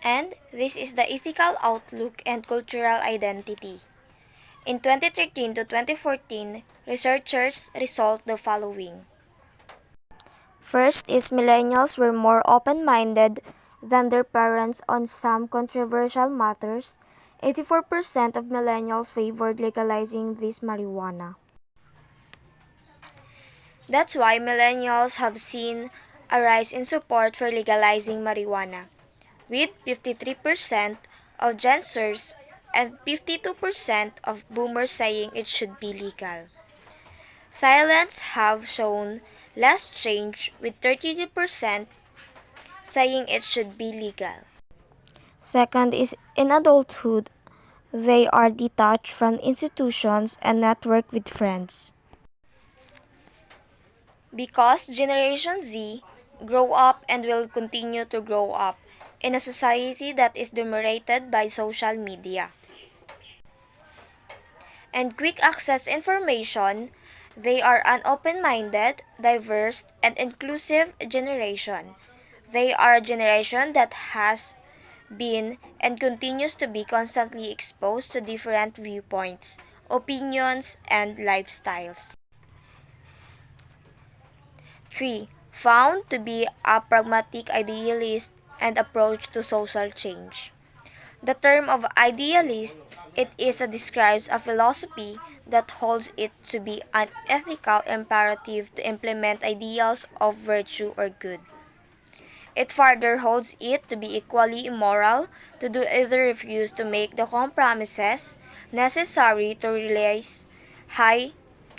And this is the ethical outlook and cultural identity. In 2013 to 2014, researchers result the following. First is millennials were more open-minded than their parents on some controversial matters. 84% of millennials favored legalizing this marijuana. That's why millennials have seen a rise in support for legalizing marijuana, with 53% of Gen Zers and 52% of boomers saying it should be legal. Silents have shown less change, with 32% saying it should be legal. Second is in adulthood, they are detached from institutions and network with friends. Because Generation Z grow up and will continue to grow up in a society that is dominated by social media and quick access information, they are an open-minded, diverse, and inclusive generation. They are a generation that has been and continues to be constantly exposed to different viewpoints, opinions, and lifestyles. 3. Found to be a pragmatic idealist and approach to social change. The term of idealist, describes a philosophy that holds it to be an ethical imperative to implement ideals of virtue or good. It further holds it to be equally immoral to do either refuse to make the compromises necessary to realize high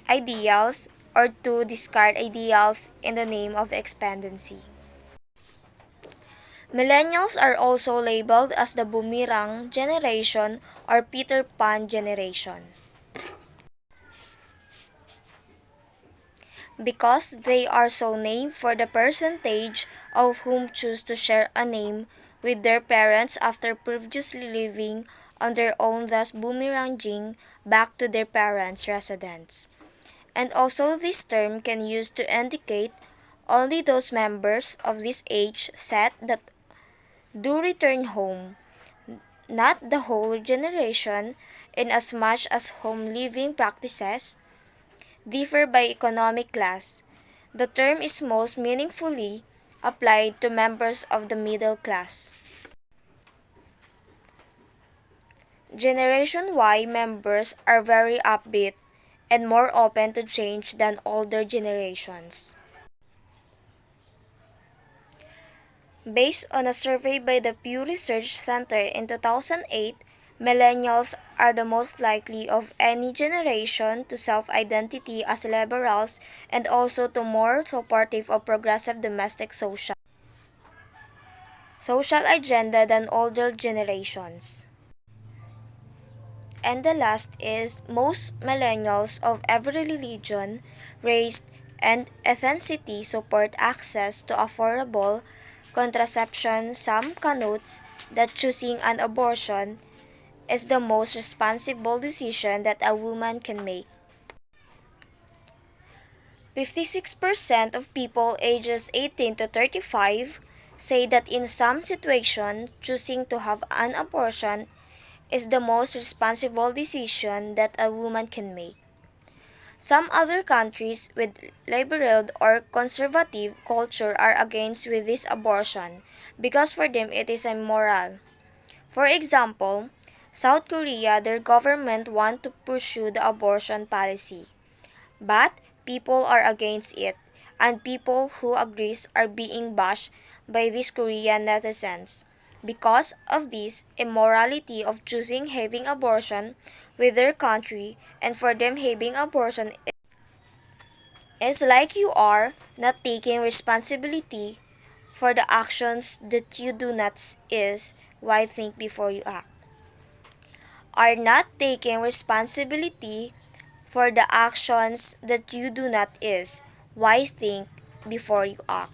ideals or to discard ideals in the name of expediency. Millennials are also labeled as the boomerang generation or Peter Pan generation because they are so named for the percentage of whom choose to share a name with their parents after previously living on their own, thus boomeranging back to their parents' residence. And also this term can use to indicate only those members of this age set that do return home, not the whole generation, inasmuch as home living practices differ by economic class. The term is most meaningfully applied to members of the middle class. Generation Y members are very upbeat and more open to change than older generations. Based on a survey by the Pew Research Center in 2008, millennials are the most likely of any generation to self-identity as liberals and also to more supportive of progressive domestic social agenda than older generations. And the last is most millennials of every religion, race, and ethnicity support access to affordable contraception. Some connotes that choosing an abortion is the most responsible decision that a woman can make. 56% of people ages 18 to 35 say that in some situation, choosing to have an abortion is the most responsible decision that a woman can make. Some other countries with liberal or conservative culture are against with this abortion because for them it is immoral. For example, South Korea, their government want to pursue the abortion policy, but people are against it, and people who agrees are being bashed by these Korean netizens. Because of this immorality of choosing having abortion with their country, and for them having abortion is like you are not taking responsibility for the actions that you do not is why think before you act. Are not taking responsibility for the actions that you do not is why think before you act.